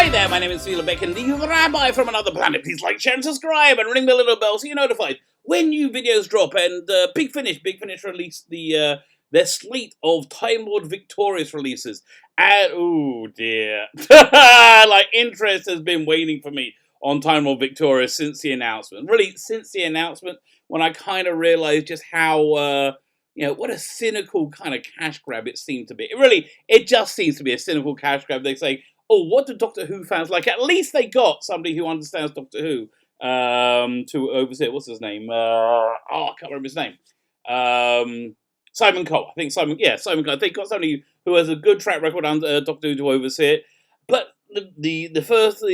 Hi there, my name is Beck, and the Rabbi from another planet. Please like, share, and subscribe, and ring the little bell so you're notified when new videos drop. And Big Finish released their slate of Time Lord Victorious releases. And oh dear, like interest has been waning for me on Time Lord Victorious since the announcement. Really, since the announcement, when I kind of realized just how what a cynical kind of cash grab it seemed to be. It just seems to be a cynical cash grab. They say, oh, what do Doctor Who fans like? At least they got somebody who understands Doctor Who to oversee it. What's his name? I can't remember his name. Simon Cole. I think Simon Cole. They got somebody who has a good track record on Doctor Who to oversee it. But the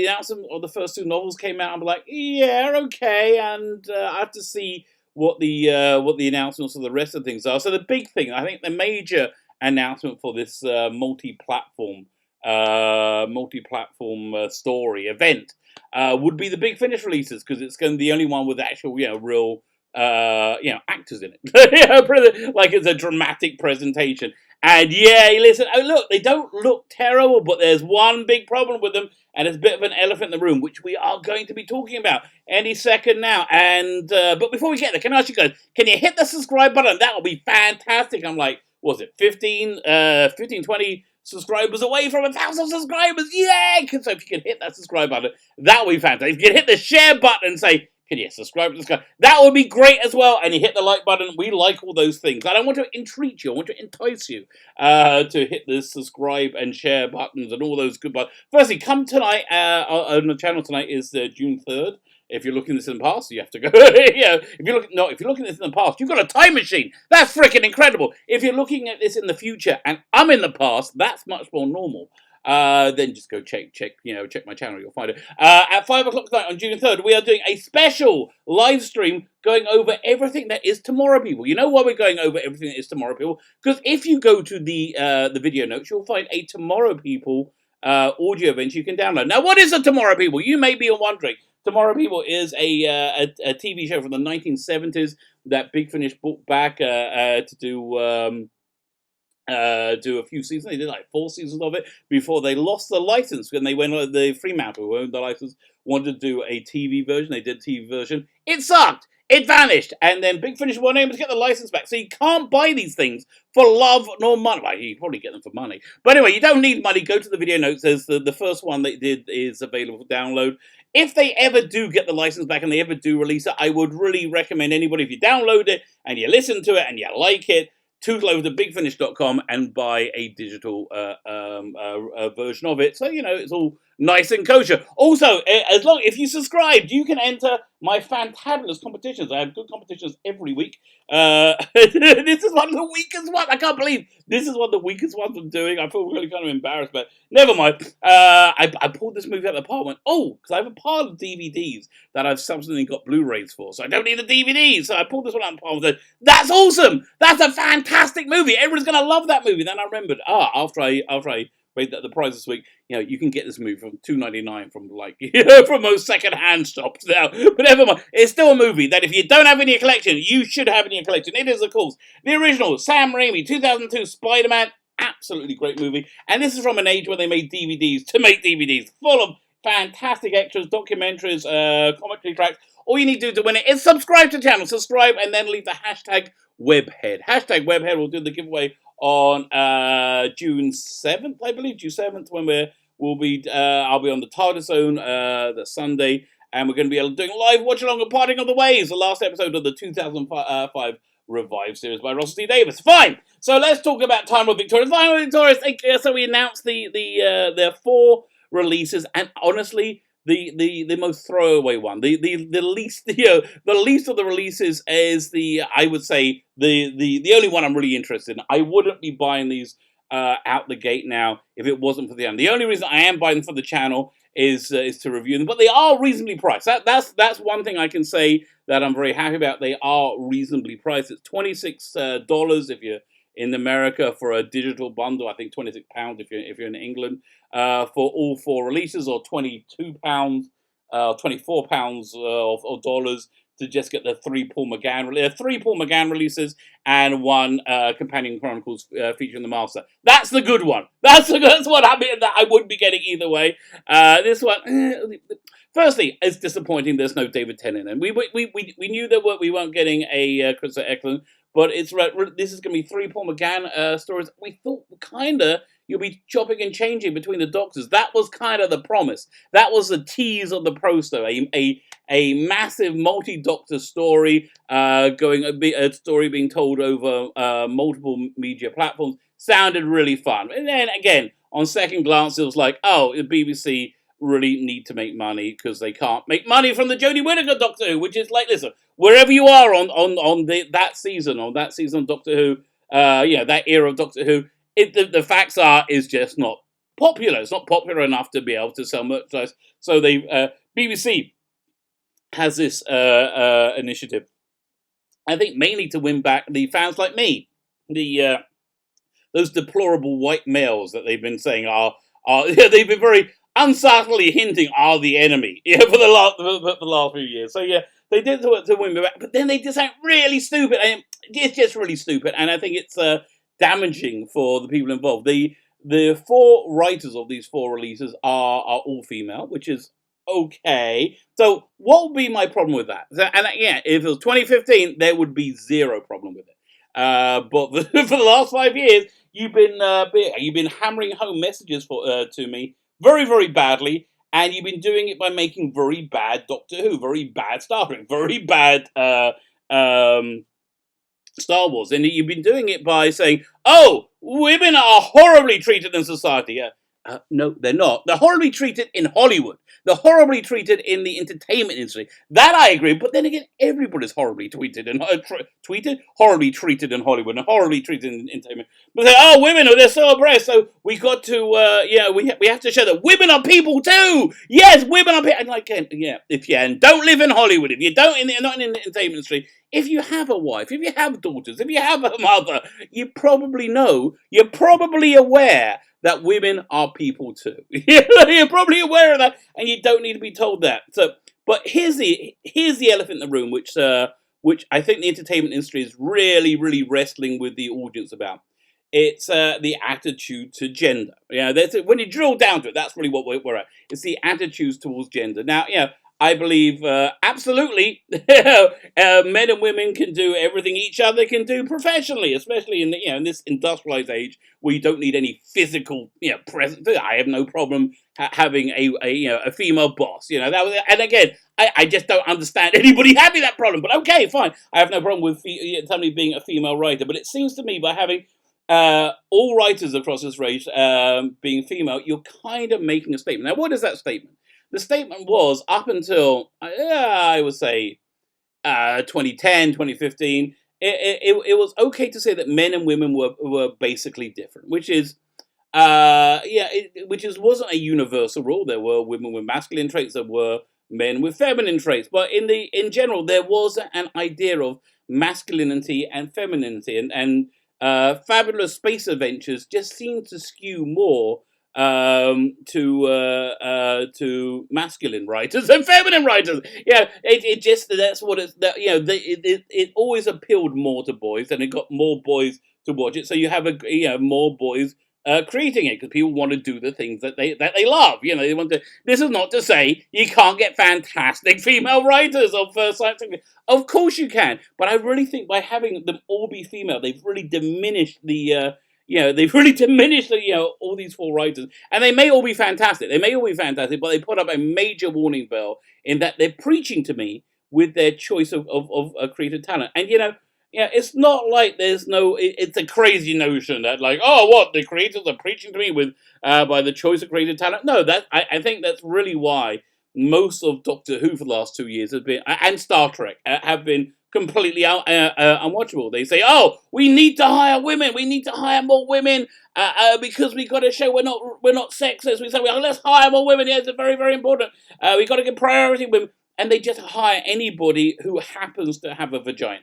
announcement of the first two novels came out, I'm like, yeah, okay, and I have to see what the announcements of the rest of the things are. So the big thing, I think, the major announcement for this multi-platform story event would be the Big Finish releases, because it's going to be the only one with actual real actors in it. Like it's a dramatic presentation. And listen, look, they don't look terrible, but there's one big problem with them, and it's a bit of an elephant in the room, which we are going to be talking about any second now. And but before we get there, can I ask you guys, can you hit the subscribe button? That will be fantastic. I'm like, what was it, 20 subscribers away from 1,000 subscribers? Yay! So if you can hit that subscribe button, that will be fantastic. If you can hit the share button and say, can you subscribe to this guy? That would be great as well. And you hit the like button. We like all those things. I don't want to entreat you. I want to entice you to hit the subscribe and share buttons and all those good buttons. Firstly, come tonight on the channel tonight is June 3rd. If you're looking at this in the past, you have to go. If you're looking at this in the past, you've got a time machine. That's freaking incredible. If you're looking at this in the future and I'm in the past, that's much more normal. Then just go check my channel. You'll find it. At 5 o'clock tonight on June 3rd, we are doing a special live stream going over everything that is Tomorrow People. You know why we're going over everything that is Tomorrow People? Because if you go to the video notes, you'll find a Tomorrow People audio event you can download. Now, what is a Tomorrow People? You may be wondering. Tomorrow People is a TV show from the 1970s that Big Finish brought back to do a few seasons. They did like 4 seasons of it before they lost the license when they went. The Fremantle, who owned the license, wanted to do a TV version. They did a TV version. It sucked. It vanished. And then Big Finish weren't able to get the license back. So you can't buy these things for love nor money. Well, you probably get them for money. But anyway, you don't need money. Go to the video notes. There's the first one they did is available for download. If they ever do get the license back and they ever do release it, I would really recommend anybody, if you download it and you listen to it and you like it, to over to bigfinish.com and buy a digital version of it. So, it's all nice and kosher. Also, if you subscribed, you can enter my fantabulous competitions. I have good competitions every week. This is one of the weakest ones. I can't believe this is one of the weakest ones I'm doing. I feel really kind of embarrassed, but never mind. I pulled this movie out of the park and went, because I have a pile of DVDs that I've subsequently got Blu-rays for, so I don't need the DVDs. So I pulled this one out of the park and said, that's awesome! That's a fantastic movie! Everyone's going to love that movie. Then I remembered, after I made the prize this week, you can get this movie from $2.99 from from most second-hand shops now. But never mind, it's still a movie that if you don't have in your collection, you should have in your collection. It is, of course, the original Sam Raimi 2002 Spider-Man. Absolutely great movie. And this is from an age where they made DVDs to make DVDs, full of fantastic extras, documentaries, commentary tracks. All you need to do to win it is subscribe to the channel, subscribe, and then leave the hashtag Webhead. Hashtag Webhead will do the giveaway on June 7th, I believe, June 7th, when I'll be on the TARDIS Zone that Sunday, and we're going to be doing a live watch-along of Parting of the Ways, the last episode of the 2005 Revived series by Russell T Davies. Fine! So let's talk about Time Lord Victorious. Time Lord Victorious, so we announced their 4 releases, and honestly, the most throwaway one, the least the least of the releases is I would say the only one I'm really interested in. I wouldn't be buying these out the gate now if it wasn't for the end. The only reason I am buying them for the channel is to review them, but they are reasonably priced. That's one thing I can say that I'm very happy about. They are reasonably priced. It's $26 if you're in America for a digital bundle. I think £26 if you're in England for all 4 releases, or £22, £24 or dollars to just get the three Paul McGann releases and one Companion Chronicles featuring the Master. That's the good one. That's what I mean. That I wouldn't be getting either way. This one. Firstly, it's disappointing there's no David Tennant, and we knew that we weren't getting a Christopher Eccleston, but this is going to be three Paul McGann stories. We thought you'll be chopping and changing between the Doctors. That was kind of the promise. That was the tease of the poster. A massive multi-Doctor story, a story being told over multiple media platforms. Sounded really fun, and then again, on second glance, it was like, oh, the BBC really need to make money because they can't make money from the Jodie Whittaker Doctor Who, which is like, listen, wherever you are on that season of Doctor Who, that era of Doctor Who, the facts are is just not popular. It's not popular enough to be able to sell merchandise. So BBC has this initiative, I think mainly to win back the fans like me, those deplorable white males that they've been saying are they've been very unsubtly hinting are the enemy for the last few years. So yeah, they did to win me back, but then they just sound really stupid. And it's just really stupid, and I think it's damaging for the people involved. The four writers of these four releases are all female, which is okay. So what would be my problem with that? If it was 2015, there would be zero problem with it. But for the last 5 years, you've been hammering home messages to me very, very badly, and you've been doing it by making very bad Doctor Who, very bad Star Trek, very bad Star Wars, and you've been doing it by saying, "Oh, women are horribly treated in society." No, they're not. They're horribly treated in Hollywood. They're horribly treated in the entertainment industry. That I agree. But then again, everybody's horribly treated in horribly treated in Hollywood and horribly treated in entertainment. But they women, they're so oppressed. So we got to, we have to show that women are people too. Yes, women are people. And if you don't live in Hollywood, if you not in the entertainment industry, if you have a wife, if you have daughters, if you have a mother, you probably know, you're probably aware that women are people too. You're probably aware of that, and you don't need to be told that. So, but here's the elephant in the room, which I think the entertainment industry is really, really wrestling with the audience about. It's the attitude to gender. When you drill down to it, that's really what we're at. It's the attitudes towards gender. Now, I believe absolutely men and women can do everything each other can do professionally, especially in this industrialized age where you don't need any physical presence. I have no problem having a female boss. And again, I just don't understand anybody having that problem. But okay, fine, I have no problem with somebody being a female writer. But it seems to me by having all writers across this race being female, you're kind of making a statement. Now, what is that statement? The statement was, up until, I would say, 2010, 2015, it was okay to say that men and women were basically different, which wasn't a universal rule. There were women with masculine traits, there were men with feminine traits, but in general, there was an idea of masculinity and femininity, and Fabulous Space Adventures just seemed to skew more to masculine writers and feminine writers. It always appealed more to boys, and it got more boys to watch it. So you have more boys creating it because people want to do the things that they love. They want to. This is not to say you can't get fantastic female writers of science fiction. Of course you can, but I really think by having them all be female, they've really diminished all these four writers, and they may all be fantastic. But they put up a major warning bell in that they're preaching to me with their choice of creative talent. And it's not like there's no. It's a crazy notion that the creators are preaching to me with by the choice of creative talent. No, I think that's really why most of Doctor Who for the last 2 years has been, and Star Trek have been completely unwatchable. They say, we need to hire women. We need to hire more women because we got to show we're not sexist. We say, let's hire more women. Yes, it's very, very important. We got to give priority to women. And they just hire anybody who happens to have a vagina.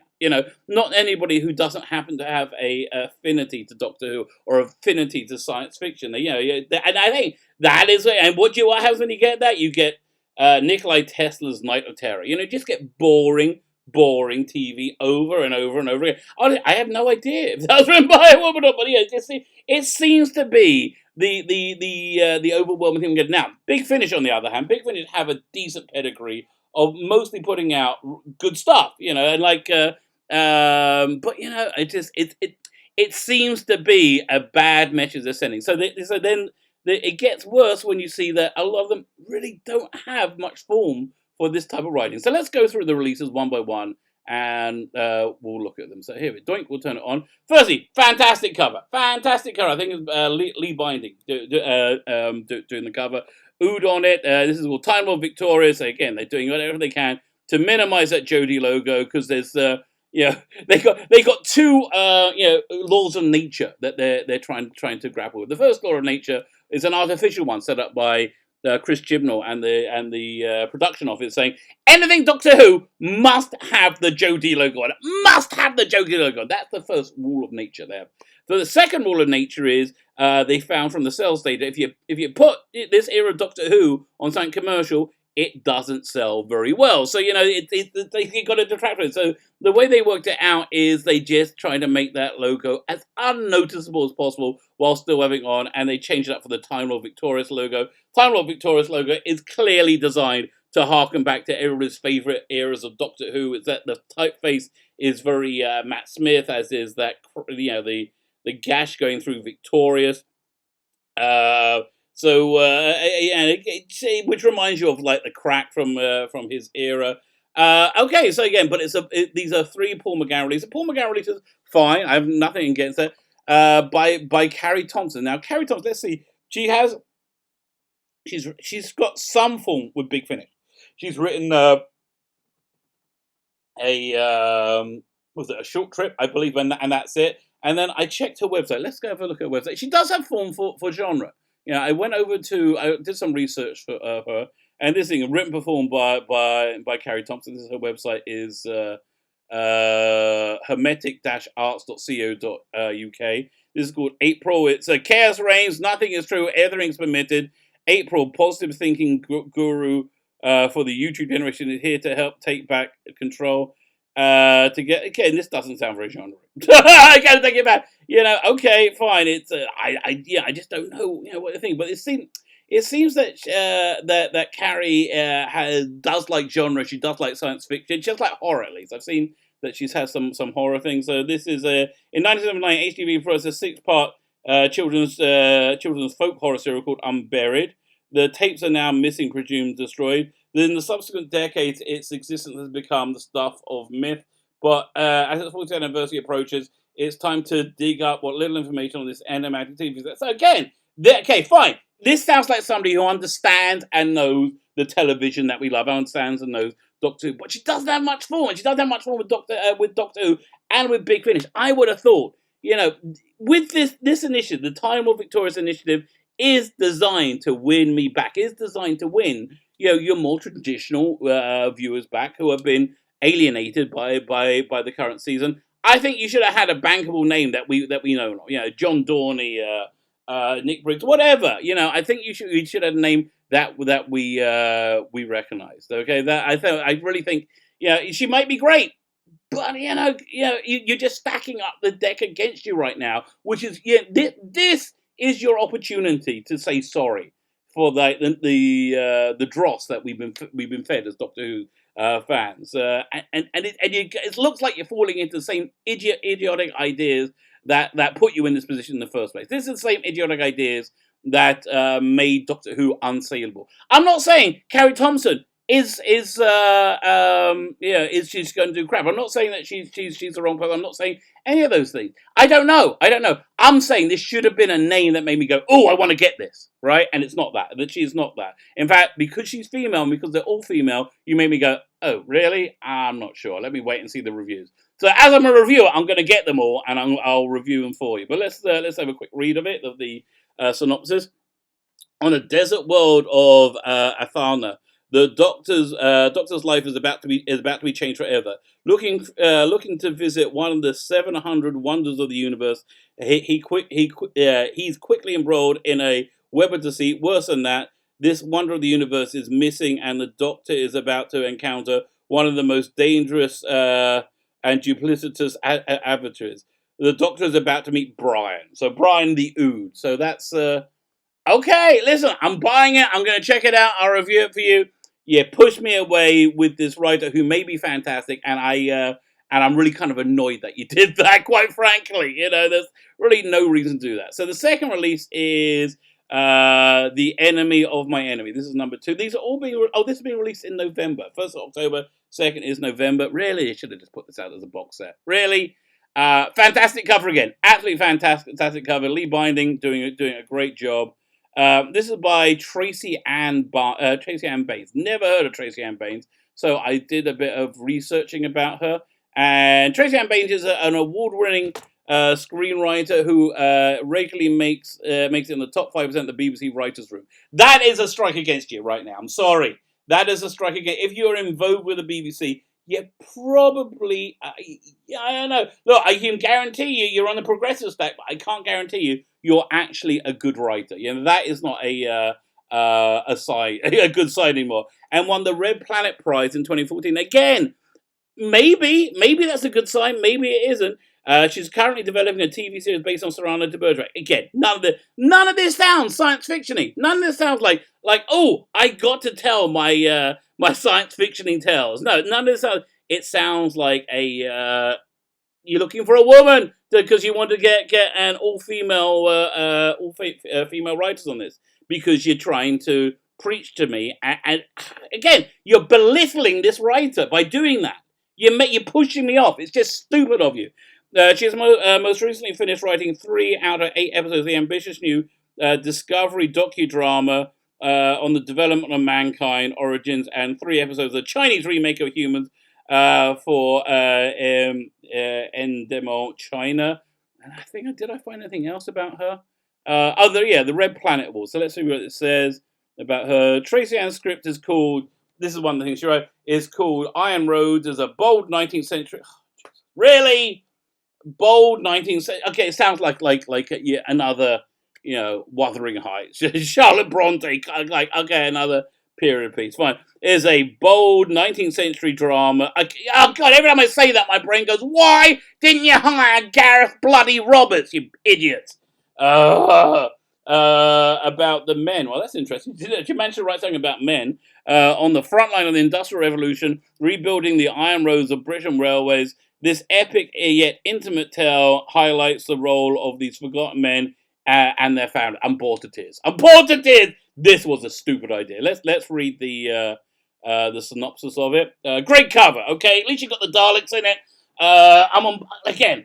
Not anybody who doesn't happen to have a affinity to Doctor Who or affinity to science fiction. And I think that is it. And what happens when you get that? You get Nikolai Tesla's Night of Terror. Just get boring boring TV over and over and over again. I have no idea if that was written by a woman or not, but yeah, it seems to be the overwhelming thing we get now. Big Finish, on the other hand, Big Finish have a decent pedigree of mostly putting out good stuff, and but it seems to be a bad message they're sending. So then it gets worse when you see that a lot of them really don't have much form for this type of writing. So let's go through the releases one by one, and we'll look at them. So here we go. Doink, we'll turn it on. Firstly, fantastic cover. Fantastic cover. I think it's Lee Binding doing the cover. Ood on it. This is called Time Lord Victorious. Again, they're doing whatever they can to minimize that Jodie logo, because there's they got two laws of nature that they're trying to grapple with. The first law of nature is an artificial one set up by Chris Chibnall and the production office, saying anything Doctor Who must have the Jodie logo on it. Must have the Jodie logo. That's the first rule of nature there. So the second rule of nature is they found from the sales data, if you put this era of Doctor Who on something commercial, it doesn't sell very well. So they got a detractor. So the way they worked it out is they just tried to make that logo as unnoticeable as possible while still having on, and they changed it up for the Time Lord Victorious logo. Time Lord Victorious logo is clearly designed to harken back to everybody's favourite eras of Doctor Who. It's that the typeface is very Matt Smith, as is that the gash going through Victorious. Which reminds you of like the crack from his era. Okay, so again, but these are three Paul McGann releases. Paul McGann releases, fine. I have nothing against that. By Carrie Thompson. Now, Carrie Thompson, let's see. She's got some form with Big Finish. She's written a short trip, I believe, and that's it. And then I checked her website. Let's go have a look at her website. She does have form for genre. I went over I did some research for her, and this thing, written performed by Carrie Thompson. This is her website is hermetic-arts.co.uk. This is called April. It's Chaos Reigns, Nothing is True, Everything's Permitted. April, Positive Thinking Guru for the YouTube generation, is here to help take back control. Again, this doesn't sound very genre. I gotta take it back. Okay, fine. It's I just don't know, what to think. But it seems that that Carrie does like genre. She does like science fiction. She does like horror, at least. I've seen that she's had some horror things. So this is in 1979, HTV produced a 6-part children's folk horror serial called Unburied. The tapes are now missing, presumed destroyed. In the subsequent decades, its existence has become the stuff of myth. But as its 40th anniversary approaches, it's time to dig up what little information on this enigmatic TV set. So again, okay, fine. This sounds like somebody who understands and knows the television that we love, understands and knows Doctor Who. But she doesn't have much form. She doesn't have much form with Doctor Who and with Big Finish. I would have thought, with this initiative, the Time Lord Victorious initiative is designed to win me back. Is designed to win your more traditional viewers back who have been alienated by the current season. I think you should have had a bankable name that we know. John Dorney, Nick Briggs, whatever. I think you should have a name that we recognized. Okay, I really think she might be great, but you're just stacking up the deck against you right now, which is this is your opportunity to say sorry for the dross that we've been fed as Doctor Who fans, it looks like you're falling into the same idiotic ideas that put you in this position in the first place. This is the same idiotic ideas that made Doctor Who unsaleable. I'm not saying Carrie Thompson is she's going to do crap. I'm not saying that she's the wrong person. I'm not saying any of those things. I don't know. I'm saying this should have been a name that made me go, oh, I want to get this, right? And it's not that. That she's not that. In fact, because she's female and because they're all female, you made me go, oh, really? I'm not sure. Let me wait and see the reviews. So as I'm a reviewer, I'm going to get them all and I'll review them for you. But let's have a quick read of it, of the synopsis. On a desert world of Atharna, the Doctor's life is about to be changed forever. Looking to visit one of the 700 wonders of the universe, he's quickly embroiled in a web of deceit. Worse than that, this wonder of the universe is missing, and the Doctor is about to encounter one of the most dangerous and duplicitous adversaries. The Doctor is about to meet Brian. So Brian the Ood. So that's okay. Listen, I'm buying it. I'm going to check it out. I'll review it for you. Yeah, push me away with this writer who may be fantastic, and I'm really kind of annoyed that you did that. Quite frankly, there's really no reason to do that. So the second release is The Enemy of My Enemy. This is number 2. These are all being this is being released in November. 1st of October, 2nd is November. Really, I should have just put this out as a box set. Really. Fantastic cover again. Absolutely fantastic cover. Lee Binding doing a great job. This is by Tracy Ann Baines. Never heard of Tracy Ann Baines, so I did a bit of researching about her. And Tracy Ann Baines is an award-winning screenwriter who regularly makes it in the top 5% of the BBC writers' room. That is a strike against you right now. I'm sorry. That is a strike against. If you're in vogue with the BBC, you probably, I don't know. Look, I can guarantee you're on the progressive stack, but I can't guarantee you're actually a good writer. That is not a good sign anymore. And won the Red Planet Prize in 2014. Again, maybe that's a good sign. Maybe it isn't. She's currently developing a TV series based on Cyrano de Bergerac. Again, none of this sounds science fictiony. None of this sounds like oh, I got to tell my my science fictiony tales. No, none of this sounds. It sounds like a you're looking for a woman because you want to get an all-female female writers on this because you're trying to preach to me. And again, you're belittling this writer by doing that. You're pushing me off. It's just stupid of you. She has most recently finished writing 3 out of 8 episodes of the ambitious new Discovery docudrama on the development of mankind, origins, and 3 episodes of the Chinese remake of Humans for Endemol China. And I think did I find anything else about her? The Red Planet Awards. So let's see what it says about her. Tracy Ann's script is called. This is one of the things she wrote. Is called Iron Roads as a bold 19th century. Really bold 19th century. Okay, it sounds like another Wuthering Heights. Charlotte Bronte. Okay, another period piece. Fine. Is a bold 19th century drama. Oh God! Every time I say that, my brain goes, "Why didn't you hire Gareth bloody Roberts, you idiots?" About the men. Well, that's interesting. Did you manage to write something about men on the front line of the Industrial Revolution, rebuilding the iron roads of British railways? This epic yet intimate tale highlights the role of these forgotten men and their family. I'm bored to tears. I'm bored to tears. This was a stupid idea. Let's read the synopsis of it. Great cover. Okay, at least you got the Daleks in it. I'm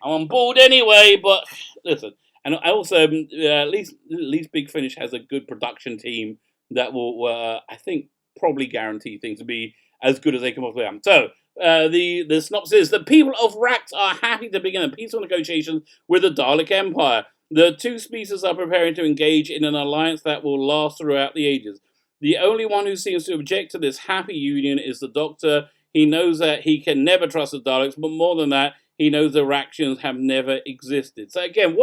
on board anyway. But listen, and I also at least Big Finish has a good production team that will I think probably guarantee things to be as good as they can possibly have. So. The synopsis is the people of Rax are happy to begin a peaceful negotiations with the Dalek Empire. The two species are preparing to engage in an alliance that will last throughout the ages. The only one who seems to object to this happy union is the Doctor. He knows that he can never trust the Daleks, but more than that, he knows the Raxians have never existed. So again,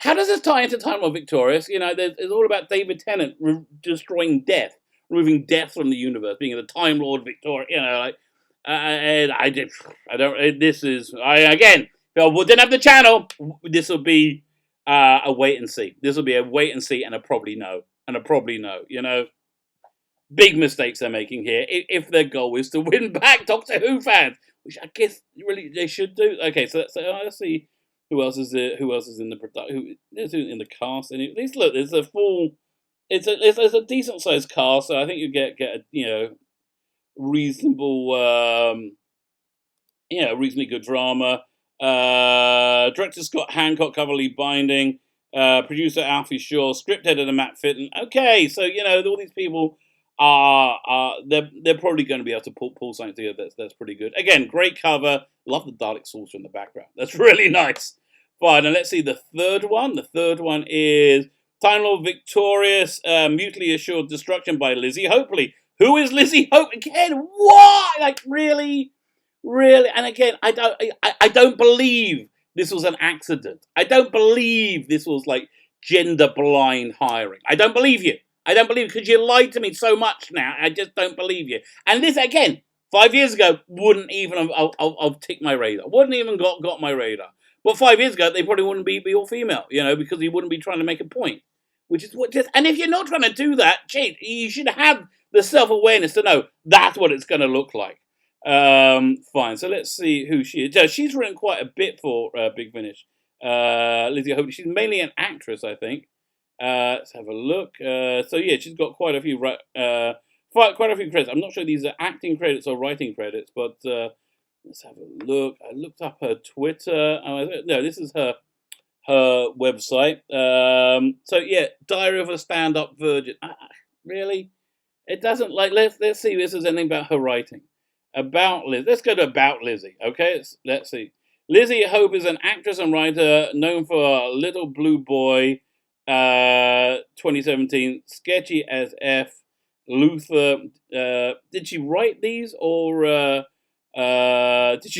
how does this tie into Time Lord Victorious? It's all about David Tennant destroying death, removing death from the universe, being the Time Lord Victorious. Again, if I didn't have the channel, this will be a wait and see. This will be a wait and see and a probably no. Big mistakes they're making here if their goal is to win back Doctor Who fans, which I guess really they should do. Okay, so let's see who else is in the production. Who's in the cast? And at least look, there's a full. It's a decent sized cast, so I think you get a reasonable, reasonably good drama. Director Scott Hancock, cover Lee Binding, producer Alfie Shaw, script editor Matt Fitton. Okay, so all these people are they're probably going to be able to pull something together that's pretty good. Again, great cover. Love the Dalek saucer in the background. That's really nice. Fine, and let's see the third one. The third one is Time Lord Victorious, Mutually Assured Destruction by Lizzie Hopely. Who is Lizzie Hope again? Why? Really? And again, I don't believe this was an accident. I don't believe this was gender blind hiring. I don't believe you. I don't believe because you lied to me so much now. I just don't believe you. And this again, 5 years ago, wouldn't even have ticked my radar. Wouldn't even got my radar. But 5 years ago, they probably wouldn't be all female, because he wouldn't be trying to make a point. Which is what just, and if you're not trying to do that, geez, you should have the self-awareness to know that's what it's going to look like. Fine. So let's see who she is. She's written quite a bit for Big Finish. Lizzie Hope. She's mainly an actress, I think. Let's have a look. So yeah, she's got quite a few quite a few credits. I'm not sure these are acting credits or writing credits, but let's have a look. I looked up her Twitter. No, this is her website. So yeah, Diary of a Stand-Up Virgin. Really? It doesn't like. Let's see if this is anything about her writing. About Liz. Let's go to About Lizzie. Okay, let's see. Lizzie Hope is an actress and writer known for Little Blue Boy, 2017, Sketchy as F, Luther. Did she write these or did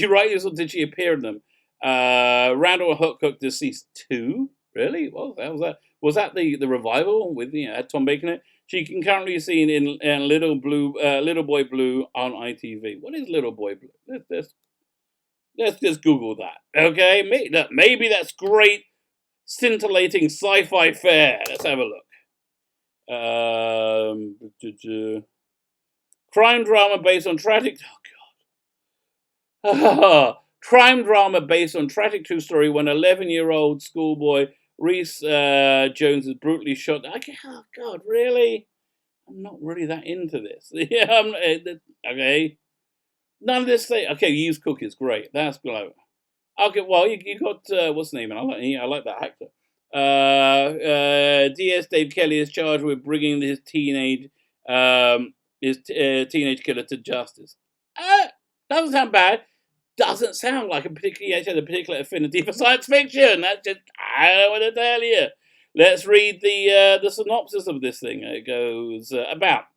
she appear in them? Randall Hook Deceased 2. Really? What was that? Was that the revival with had Tom Bacon in it? She can currently be seen in Little Boy Blue on ITV. What is Little Boy Blue? Let's just Google that. Okay, maybe that's great, scintillating sci-fi fare. Let's have a look. Crime drama based on tragic. Oh God. Crime drama based on tragic true story when 11-year-old schoolboy Reese Jones is brutally shot. Oh God, really? I'm not really that into this. Yeah, okay. None of this thing. Okay, used cookies, great. That's great. Okay, well, you got what's the name? And I like that actor. DS Dave Kelly is charged with bringing his teenage killer to justice. Doesn't sound bad. Doesn't sound like a particular affinity for science fiction. That's just, I don't know what to tell you. Let's read the synopsis of this thing. It goes about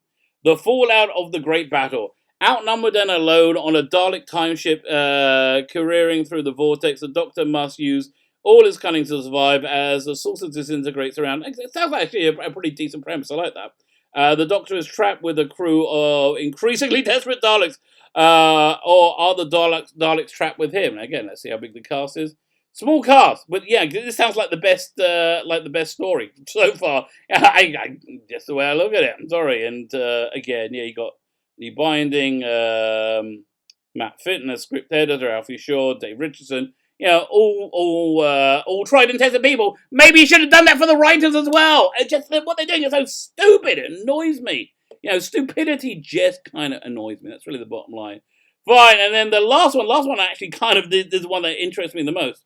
the fallout of the Great Battle. Outnumbered and alone on a Dalek time ship careering through the vortex, the Doctor must use all his cunning to survive as the saucer disintegrates around. It sounds like actually a pretty decent premise. I like that. The Doctor is trapped with a crew of increasingly desperate Daleks. Or are the Daleks trapped with him? Again, let's see how big the cast is. Small cast, but yeah, this sounds like the best story so far. Just the way I look at it. I'm sorry, and again, yeah, you got the binding, Matt Fitton, script editor, Alfie Shaw, Dave Richardson. All tried and tested people. Maybe you should have done that for the writers as well. It's just what they're doing is so stupid. It annoys me. Stupidity just kind of annoys me. That's really the bottom line. Fine, and then the last one actually kind of is the one that interests me the most.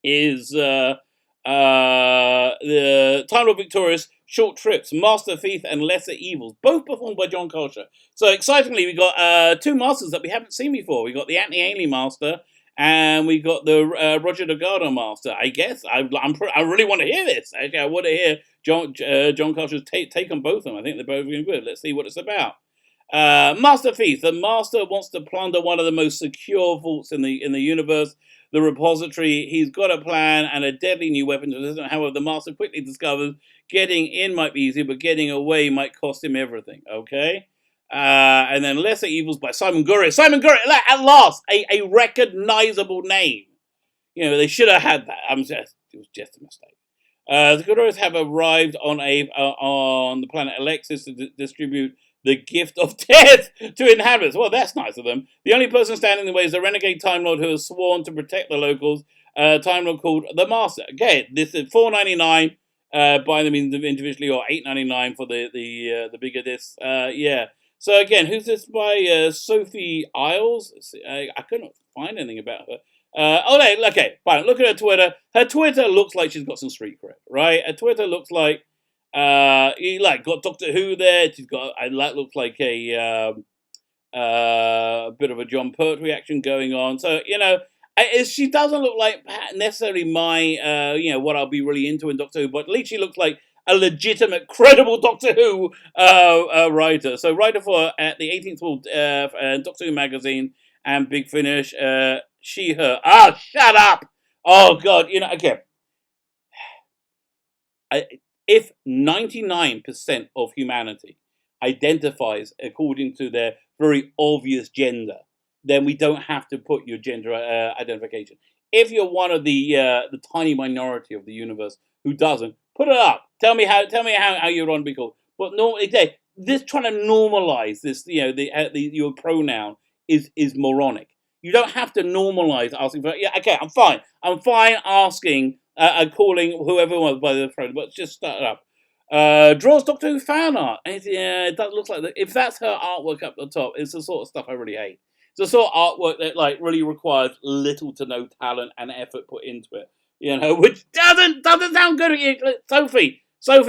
Is the Time Lord Victorious Short Trips, Master Thief and Lesser Evils, both performed by John Culture. So excitingly, we got two masters that we haven't seen before. We got the Anthony Ainley master, and we got the Roger Delgado master. I guess I really want to hear this. Actually, I want to hear John Culture's take on both of them. I think they're both really good. Let's see what it's about. Master Thief. The master wants to plunder one of the most secure vaults in the universe, the repository. He's got a plan and a deadly new weapon. However, the master quickly discovers getting in might be easy, but getting away might cost him everything. Okay. And then Lesser Evils by Simon Gurry. Simon Gurry, at last, a recognizable name. They should have had that. It was just a mistake. The Gurus have arrived on the planet Alexis to distribute the gift of death to inhabitants. Well, that's nice of them. The only person standing in the way is the renegade Time Lord who has sworn to protect the locals. Time Lord called the Master. Okay, this is $4.99. Buy them individually, or $8.99 for the bigger discs. Yeah. So again, who's this by? Sophie Isles. I couldn't find anything about her. Okay, fine. Look at her Twitter. Her Twitter looks like she's got some street cred, right? Her Twitter looks like got Doctor Who there. She's got looks like a bit of a John Pert reaction going on. So she doesn't look like necessarily my what I'll be really into in Doctor Who, but at least she looks like a legitimate, credible Doctor Who writer. So writer for at the 18th World Doctor Who magazine and Big Finish. She, her. Shut up! Oh God, again. If 99% of humanity identifies according to their very obvious gender, then we don't have to put your gender identification. If you're one of the tiny minority of the universe who doesn't, put it up. Tell me how you want to be called. But normally, this trying to normalize this, your pronoun is moronic. You don't have to normalize asking for. Yeah, okay, I'm fine. I'm fine asking, calling whoever wants by the phone, but just start it up. Draws Doctor Who fan art. It does look like that. If that's her artwork up the top, it's the sort of stuff I really hate. It's the sort of artwork that really requires little to no talent and effort put into it. Which doesn't sound good. Sophie,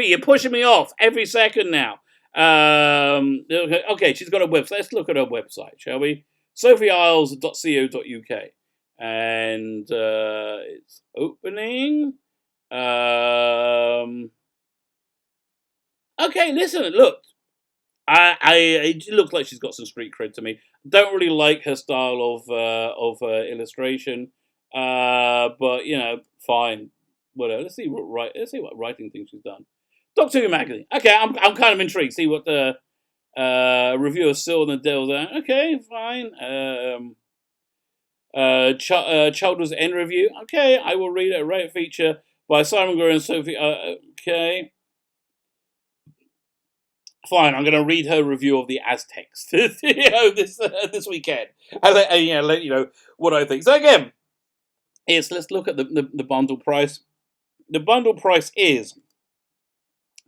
you're pushing me off every second now. Okay, she's got a website. Let's look at her website, shall we? sophieisles.co.uk, and it's opening. Okay, listen, look. It looks like she's got some street cred to me. Don't really like her style of illustration, but fine, whatever. Let's see what writing things she's done. Doctor Who magazine. Okay, I'm kind of intrigued. See what the reviewer Sil and the Devils are. Okay, fine. Children's End review. Okay, I will read it. A rate feature by Simon Greer and Sophie. Okay. Fine, I'm going to read her review of the Aztecs this weekend. And let you know what I think. So again, let's look at the bundle price. The bundle price is,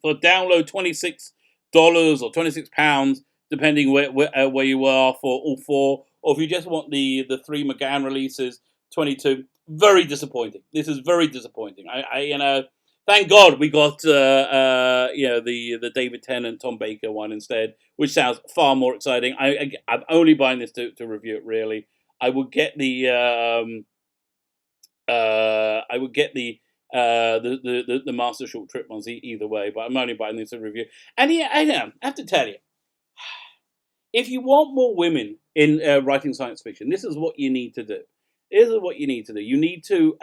for download, $26 or £26, depending where you are for all four. Or if you just want the 3 McGann releases, $22. Very disappointing. This is very disappointing. Thank God we got the David Tennant, Tom Baker one instead, which sounds far more exciting. I'm only buying this to review it. Really, I would get the Master Short Trip ones either way, but I'm only buying this to review. And I have to tell you, if you want more women in writing science fiction, this is what you need to do. You need to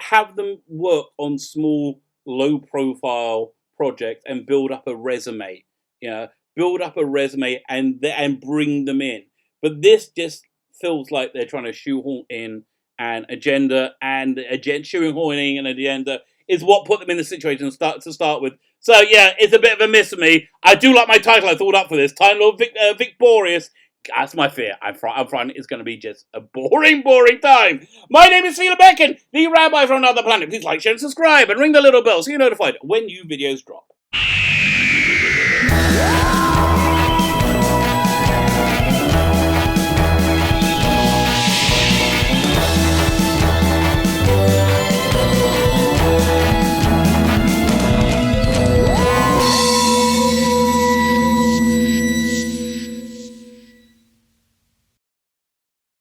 have them work on small, low-profile projects and build up a resume. Build up a resume and bring them in. But this just feels like they're trying to shoehorn in an agenda, and shoehorning an agenda is what put them in the situation to start with. So yeah, it's a bit of a miss for me. I do like my title I thought up for this. Title of vic-BORE-rious. That's my fear. I'm frightened it's going to be just a boring time. My name is Sheila Becken, the Rabbi from another planet. Please like, share, and subscribe, and ring the little bell so you're notified when new videos drop.